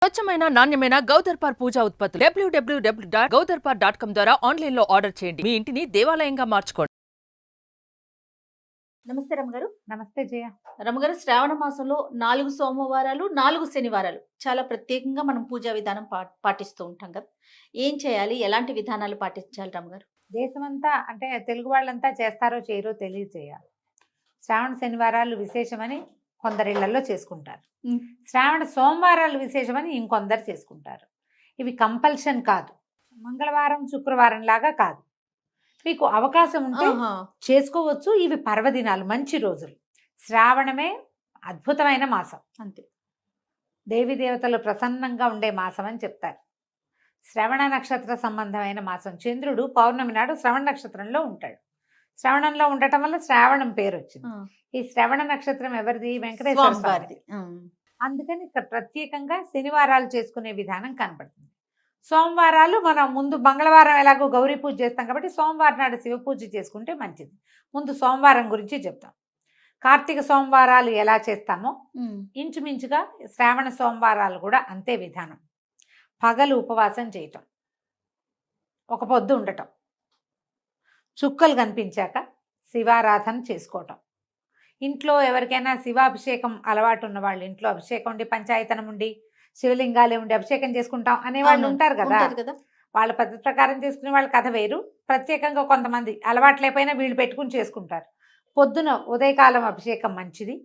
స్వచ్ఛమైన నాణ్యమైన గౌదర్పార్ పూజా ఉత్పత్తులు www.gaudarpar.com ద్వారా ఆన్లైన్ లో ఆర్డర్ చేయండి. మీ ఇంటిని దేవాలయంగా మార్చుకోండి. నమస్తే రమ్మగారు. నమస్తే జయ. రమ్మగారు, శ్రావణ మాసంలో 4 సోమవారాలు 4 శనివారాలు చాలా ప్రత్యేకంగా మనం పూజా విధానం పాటిస్తూ ఉంటాం కదా. ఏం చేయాలి, ఎలాంటి విధానాలు పాటించాలి రమ్మగారు? దేశమంతా అంటే తెలుగు వాళ్ళంతా చేస్తారో చేయరో తెలియజేయాలి. శ్రావణ శనివారాలు విశేషమని కొందరిళ్లలో చేసుకుంటారు. శ్రావణ సోమవారాలు విశేషమని ఇంకొందరు చేసుకుంటారు. ఇవి కంపల్షన్ కాదు, మంగళవారం శుక్రవారం లాగా కాదు. మీకు అవకాశం ఉంటే చేసుకోవచ్చు. ఇవి పర్వదినాలు, మంచి రోజులు. శ్రావణమే అద్భుతమైన మాసం, అంతే. దేవి దేవతలు ప్రసన్నంగా ఉండే మాసం అని చెప్తారు. శ్రవణ నక్షత్ర సంబంధమైన మాసం. చంద్రుడు పౌర్ణమి నాడు శ్రవణ నక్షత్రంలో ఉంటాడు. శ్రవణంలో ఉండటం వల్ల శ్రావణం పేరు వచ్చింది. ఈ శ్రవణ నక్షత్రం ఎవరిది? వెంకటేశ్వర స్వామిది. అందుకని ఇక్కడ ప్రత్యేకంగా శనివారాలు చేసుకునే విధానం కనపడుతుంది. సోమవారాలు మనం ముందు మంగళవారం ఎలాగో గౌరీ పూజ చేస్తాం కాబట్టి సోమవారం నాడు శివ పూజ చేసుకుంటే మంచిది. ముందు సోమవారం గురించి చెప్తాం. కార్తీక సోమవారాలు ఎలా చేస్తామో ఇంచుమించుగా శ్రావణ సోమవారాలు కూడా అంతే విధానం. పగలు ఉపవాసం చేయటం, ఒక పొద్దు ఉండటం, చుక్కలు కనిపించాక శివారాధన చేసుకోవటం. ఇంట్లో ఎవరికైనా శివాభిషేకం అలవాటు ఉన్న వాళ్ళు, ఇంట్లో అభిషేకం ఉండి పంచాయతనం ఉండి శివలింగాలే ఉండి అభిషేకం చేసుకుంటాం అనేవాళ్ళు ఉంటారు కదా. వాళ్ళ పద్ధతి ప్రకారం చేసుకునే వాళ్ళ కథ వేరు. ప్రత్యేకంగా కొంతమంది అలవాటు లేకపోయినా వీళ్ళు పెట్టుకుని చేసుకుంటారు. పొద్దున ఉదయకాలం అభిషేకం మంచిది.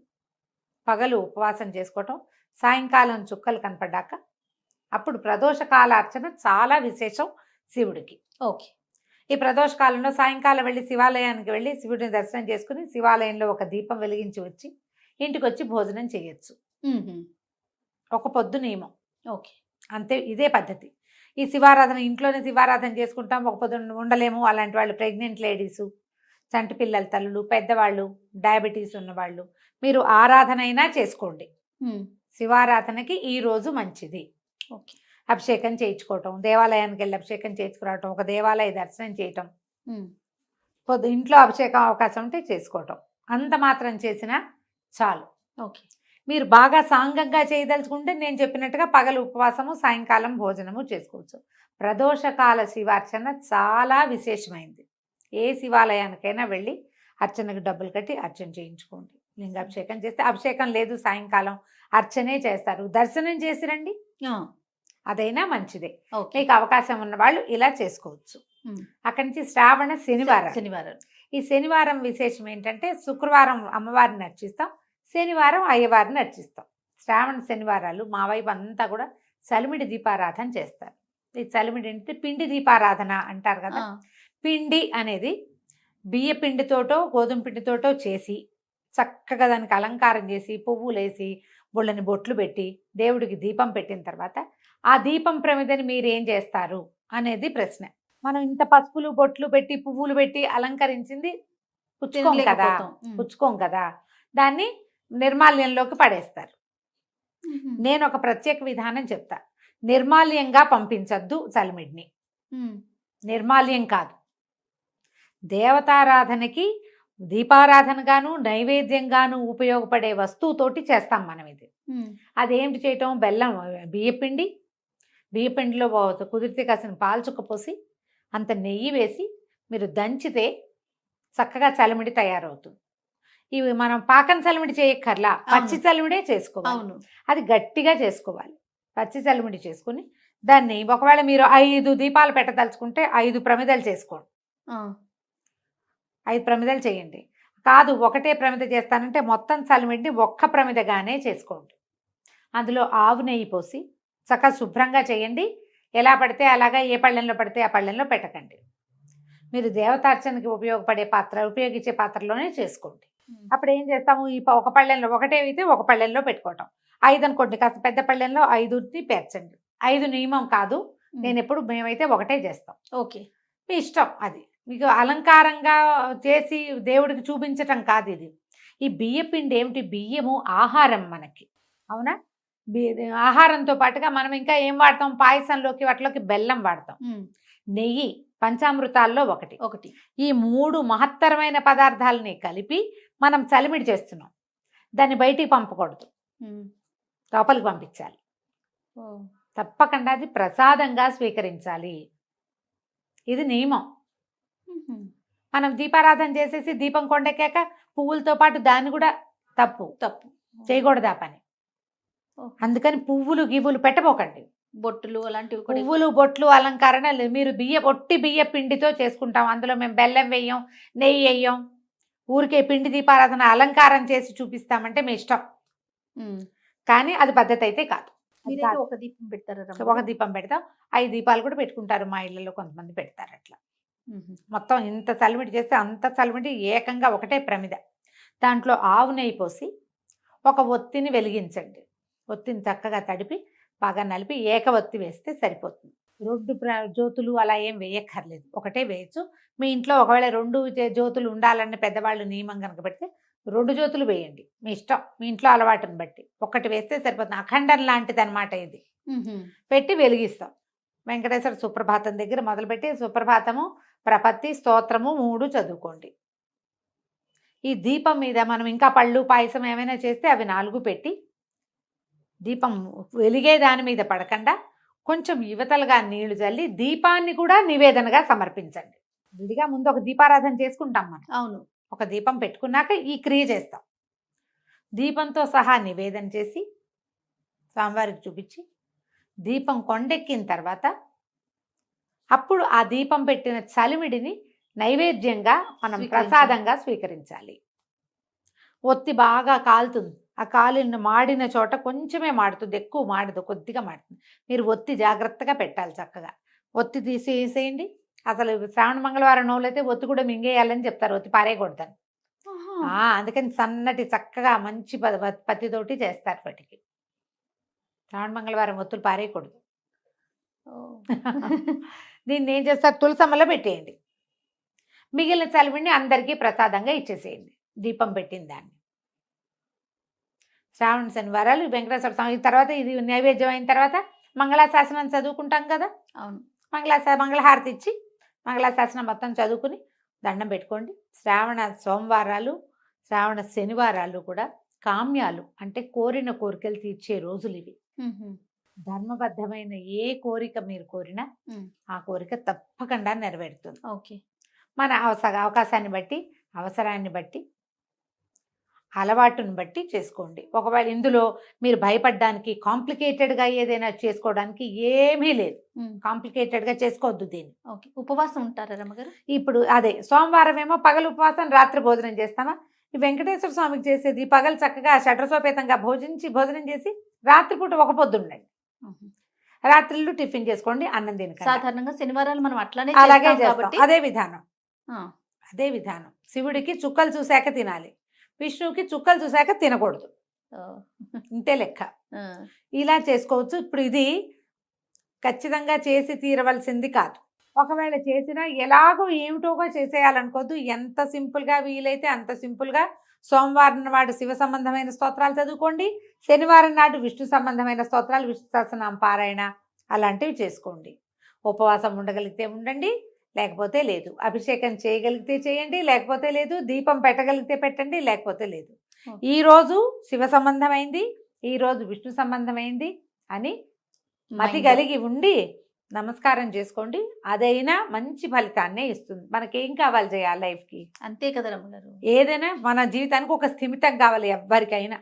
పగలు ఉపవాసం చేసుకోవటం, సాయంకాలం చుక్కలు కనపడ్డాక అప్పుడు ప్రదోషకాల అర్చన చాలా విశేషం శివుడికి. ఓకే. ఈ ప్రదోషకాలంలో సాయంకాలం వెళ్ళి శివాలయానికి వెళ్ళి శివుడిని దర్శనం చేసుకుని శివాలయంలో ఒక దీపం వెలిగించి వచ్చి ఇంటికి వచ్చి భోజనం చేయొచ్చు. ఒక పొద్దు నియమం. ఓకే, అంతే. ఇదే పద్ధతి. ఈ శివారాధన ఇంట్లోనే శివారాధన చేసుకుంటాం. ఒక పొద్దు ఉండలేము అలాంటి వాళ్ళు, ప్రెగ్నెంట్ లేడీసు, చంటి పిల్లల తల్లులు, పెద్దవాళ్ళు, డయాబెటీస్ ఉన్నవాళ్ళు, మీరు ఆరాధన అయినా చేసుకోండి. శివారాధనకి ఈ రోజు మంచిది. ఓకే. అభిషేకం చేయించుకోవటం, దేవాలయానికి వెళ్ళి అభిషేకం చేయించుకురావటం, ఒక దేవాలయ దర్శనం చేయటం, ఇంట్లో అభిషేకం అవకాశం ఉంటే చేసుకోవటం, అంత మాత్రం చేసినా చాలు. ఓకే. మీరు బాగా సాంగంగా చేయదలుచుకుంటే నేను చెప్పినట్టుగా పగలు ఉపవాసము, సాయంకాలం భోజనము చేసుకోవచ్చు. ప్రదోషకాల శివార్చన చాలా విశేషమైంది. ఏ శివాలయానికైనా వెళ్ళి అర్చనకు డబ్బులు కట్టి అర్చన చేయించుకోండి. లింగాభిషేకం చేస్తే, అభిషేకం లేదు సాయంకాలం అర్చనే చేస్తారు, దర్శనం చేసి రండి, అదైనా మంచిదే. మీకు అవకాశం ఉన్న వాళ్ళు ఇలా చేసుకోవచ్చు. అక్కడి నుంచి శ్రావణ శనివారం. ఈ శనివారం విశేషం ఏంటంటే శుక్రవారం అమ్మవారిని అర్చిస్తాం, శనివారం అయ్యవారిని అర్చిస్తాం. శ్రావణ శనివారాలు మా వైపు అంతా కూడా చలిమిడి దీపారాధన చేస్తారు. ఈ చలిమిడి అంటే పిండి దీపారాధన అంటారు కదా. పిండి అనేది బియ్య పిండితోటో గోధుమ పిండితోటో చేసి చక్కగా దానికి అలంకారం చేసి పువ్వులేసి బొళ్ళని బొట్లు పెట్టి దేవుడికి దీపం పెట్టిన తర్వాత ఆ దీపం ప్రమిదని మీరు ఏం చేస్తారు అనేది ప్రశ్న. మనం ఇంత పసుపులు బొట్లు పెట్టి పువ్వులు పెట్టి అలంకరించింది పుచ్చుకోం కదా, దాన్ని నిర్మాల్యంలోకి పడేస్తారు. నేను ఒక ప్రత్యేక విధానం చెప్తా. నిర్మాల్యంగా పంపించద్దు చలిమిడిని. నిర్మాల్యం కాదు, దేవతారాధనకి దీపారాధనగాను నైవేద్యంగాను ఉపయోగపడే వస్తువుతోటి చేస్తాం మనం ఇది. అదేమిటి చేయటం? బెల్లం, బియ్యపిండిలో కుదిరితే కాసిన పాల్చుక్క పోసి అంత నెయ్యి వేసి మీరు దంచితే చక్కగా చలిమిడి తయారవుతుంది. ఇవి మనం పాకం చలిమిడి చేయక్కర్లా, పచ్చి చలిమిడే చేసుకోవాలి. అది గట్టిగా చేసుకోవాలి. పచ్చి చలిమిడి చేసుకుని దాన్ని ఒకవేళ మీరు 5 దీపాలు పెట్టదలుచుకుంటే 5 ప్రమిదలు చేసుకోండి. 5 ప్రమిదలు చేయండి. కాదు ఒకటే ప్రమిద చేస్తానంటే మొత్తం చలిమిడిని ఒక్క ప్రమిదగానే చేసుకోండి. అందులో ఆవు నెయ్యి పోసి చక్కగా శుభ్రంగా చేయండి. ఎలా పడితే అలాగా, ఏ పళ్ళెంలో పడితే ఆ పళ్ళెంలో పెట్టకండి. మీరు దేవతార్చనకి ఉపయోగించే పాత్రలోనే చేసుకోండి. అప్పుడు ఏం చేస్తాము? ఈ ఒక పళ్ళెంలో ఒకటే అయితే ఒక పళ్ళెంలో పెట్టుకోవటం. 5 అనుకోండి, కాస్త పెద్ద పళ్ళెంలో 5ని పేర్చండి. 5 నియమం కాదు, మేమైతే ఒకటే చేస్తాం. ఓకే, మీ ఇష్టం. అది మీకు అలంకారంగా చేసి దేవుడికి చూపించటం కాదు ఇది. ఈ బియ్యపిండి ఏమిటి? బియ్యము ఆహారం మనకి, అవునా? ఆహారంతో పాటుగా మనం ఇంకా ఏం వాడతాం? పాయసంలోకి వాటిలోకి బెల్లం వాడతాం, నెయ్యి, పంచామృతాల్లో ఒకటి. ఈ 3 మహత్తరమైన పదార్థాలని కలిపి మనం చలిమిడి చేస్తున్నాం. దాన్ని బయటికి పంపకూడదు, లోపలికి పంపించాలి. తప్పకుండా అది ప్రసాదంగా స్వీకరించాలి. ఇది నియమం. మనం దీపారాధన చేసేసి దీపం కొండెక్కాక పువ్వులతో పాటు దాన్ని కూడా తప్పు చేయకూడదు ఆ పని. అందుకని పువ్వులు గివ్వులు పెట్టబోకండి. బొట్టులు అలాంటివి కూడా పువ్వులు బొట్లు అలంకరణలు మీరు ఒట్టి బియ్య పిండితో చేసుకుంటాం. అందులో మేము బెల్లం వేయం, నెయ్యి వేయం. ఊరికే పిండి దీపారాధన అలంకారం చేసి చూపిస్తామంటే మీ ఇష్టం. కానీ అది పద్ధతి అయితే కాదు. మీరైతే ఒక దీపం పెడతారా? ఒక దీపం పెడతాం. 5 దీపాలు కూడా పెట్టుకుంటారు మా ఇళ్లలో, కొంతమంది పెడతారు అట్లా. మొత్తం ఇంత చలిమిడి చేస్తే అంత చలిమిడి ఏకంగా ఒకటే ప్రమిద. దాంట్లో ఆవు నెయ్యి పోసి ఒక ఒత్తిని వెలిగించండి. ఒత్తిని చక్కగా తడిపి బాగా నలిపి ఏక ఒత్తి వేస్తే సరిపోతుంది. 2 జ్యోతులు అలా ఏం వేయక్కర్లేదు, ఒకటే వేయచ్చు. మీ ఇంట్లో ఒకవేళ 2 జ్యోతులు ఉండాలని పెద్దవాళ్ళు నియమం కనుక పెడితే 2 జ్యోతులు వేయండి, మీ ఇష్టం, మీ ఇంట్లో అలవాటుని బట్టి. ఒకటి వేస్తే సరిపోతుంది. అఖండం లాంటిది అనమాట ఇది. పెట్టి వెలిగిస్తాం. వెంకటేశ్వర సుప్రభాతం దగ్గర మొదలుపెట్టి సుప్రభాతము, ప్రపత్తి, స్తోత్రము 3 చదువుకోండి. ఈ దీపం మీద మనం ఇంకా పళ్ళు పాయసం ఏమైనా చేస్తే అవి 4 పెట్టి దీపం వెలిగే దాని మీద పడకుండా కొంచెం యువతలుగా నీళ్లు చల్లి దీపాన్ని కూడా నివేదనగా సమర్పించండి. విడిగా ముందు ఒక దీపారాధన చేసుకుంటాం మనం. అవును. ఒక దీపం పెట్టుకున్నాక ఈ క్రియ చేస్తాం. దీపంతో సహా నివేదన చేసి స్వామివారికి చూపించి దీపం కొండెక్కిన తర్వాత అప్పుడు ఆ దీపం పెట్టిన చలిమిడిని నైవేద్యంగా మనం ప్రసాదంగా స్వీకరించాలి. ఒత్తి బాగా కాలుతుంది. ఆ కాలిన మాడిన చోట కొంచెమే మాడుతుంది, ఎక్కువ మాడదు, కొద్దిగా మాడుతుంది. మీరు ఒత్తి జాగ్రత్తగా పెట్టాలి. చక్కగా ఒత్తి తీసేసేయండి. అసలు శ్రావణ మంగళవారం నోలైతే ఒత్తి కూడా మింగేయాలని చెప్తారు, ఒత్తి పారేయకూడదని. అందుకని సన్నటి చక్కగా మంచి పత్తితోటి చేస్తారు వాటికి. శ్రావణ మంగళవారం ఒత్తులు పారేయకూడదు. దీన్ని ఏం చేస్తారు, తులసమ్మలో పెట్టేయండి. మిగిలిన చలిమిడిని అందరికీ ప్రసాదంగా ఇచ్చేసేయండి దీపం పెట్టిన దాన్ని. శ్రావణ శనివారాలు వెంకటేశ్వర స్వామి తర్వాత ఇది నైవేద్యం అయిన తర్వాత మంగళాశాసనం చదువుకుంటాం కదా. అవును. మంగళహారతి ఇచ్చి మంగళాశాసనం మొత్తం చదువుకుని దండం పెట్టుకోండి. శ్రావణ సోమవారాలు, శ్రావణ శనివారాలు కూడా కామ్యాలు అంటే కోరిన కోరికలు తీర్చే రోజులు ఇవి. ధర్మబద్ధమైన ఏ కోరిక మీరు కోరినా ఆ కోరిక తప్పకుండా నెరవేరుతుంది. ఓకే. మన అవకాశాన్ని బట్టి, అవసరాన్ని బట్టి, అలవాటుని బట్టి చేసుకోండి. ఒకవేళ ఇందులో మీరు భయపడడానికి కాంప్లికేటెడ్గా ఏదైనా చేసుకోవడానికి ఏమీ లేదు. కాంప్లికేటెడ్గా చేసుకోవద్దు దీన్ని. ఓకే. ఉపవాసం ఉంటారా రమ్మగారు? ఇప్పుడు అదే సోమవారం ఏమో పగలు ఉపవాసం, రాత్రి భోజనం చేస్తామా. ఈ వెంకటేశ్వర స్వామికి చేసేది పగలు చక్కగా షడ్రసోపేతంగా భోజనం చేసి రాత్రిపూట ఒక పొద్దు ఉండండి. రాత్రిళ్ళు టిఫిన్ చేసుకోండి, అన్నం తినకండి. సాధారణంగా శనివారాలు మనం అలాగే చేస్తాం. అదే విధానం. శివుడికి చుక్కలు చూశాక తినాలి, విష్ణువుకి చుక్కలు చూశాక తినకూడదు. ఇంతే లెక్క. ఇలా చేసుకోవచ్చు. ఇప్పుడు ఇది ఖచ్చితంగా చేసి తీరవలసింది కాదు. ఒకవేళ చేసినా ఎలాగో ఏమిటోగా చేసేయాలనుకోవద్దు. ఎంత సింపుల్గా వీలైతే అంత సింపుల్గా సోమవారం నాడు శివ సంబంధమైన స్తోత్రాలు చదువుకోండి, శనివారం నాడు విష్ణు సంబంధమైన స్తోత్రాలు, విష్ణు సహస్రనామ పారాయణ అలాంటివి చేసుకోండి. ఉపవాసం ఉండగలిగితే ఉండండి, లేకపోతే లేదు. అభిషేకం చేయగలిగితే చేయండి, లేకపోతే లేదు. దీపం పెట్టగలిగితే పెట్టండి, లేకపోతే లేదు. ఈరోజు శివ సంబంధమైంది, ఈరోజు విష్ణు సంబంధమైంది అని మతి కలిగి ఉండి నమస్కారం చేసుకోండి. అదైనా మంచి ఫలితాన్నే ఇస్తుంది. మనకేం కావాలి చేయాలి లైఫ్కి? అంతే కదా రమ్మగారు. ఏదైనా మన జీవితానికి ఒక స్థిమితం కావాలి ఎవ్వరికైనా.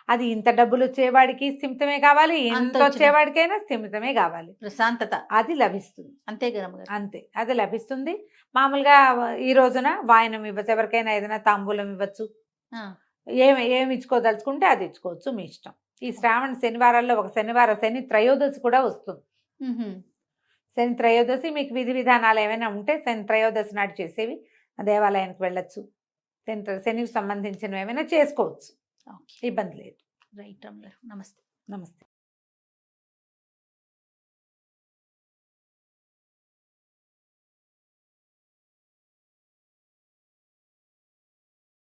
అది ఇంత డబ్బులు వచ్చేవాడికి స్థిమితమే కావాలి, ఎంత వచ్చేవాడికైనా స్థిమితమే కావాలి, ప్రశాంతత అది లభిస్తుంది. అంతే కదా. అంతే, అది లభిస్తుంది. మామూలుగా ఈ రోజున వాయనం ఇవ్వచ్చు, ఎవరికైనా ఏదైనా తాంబూలం ఇవ్వచ్చు, ఏమి ఇచ్చుకోదలుచుకుంటే అది ఇచ్చుకోవచ్చు, మీ ఇష్టం. ఈ శ్రావణ శనివారాల్లో ఒక శని త్రయోదశి కూడా వస్తుంది. శని త్రయోదశి మీకు విధి విధానాలు ఏమైనా ఉంటే శని త్రయోదశి నాడు చేసేవి దేవాలయానికి వెళ్ళొచ్చు. శనికి సంబంధించినవి ఏమైనా చేసుకోవచ్చు, ఇబ్బంది లేదు. రైట్ రమ్మగారు. నమస్తే. నమస్తే.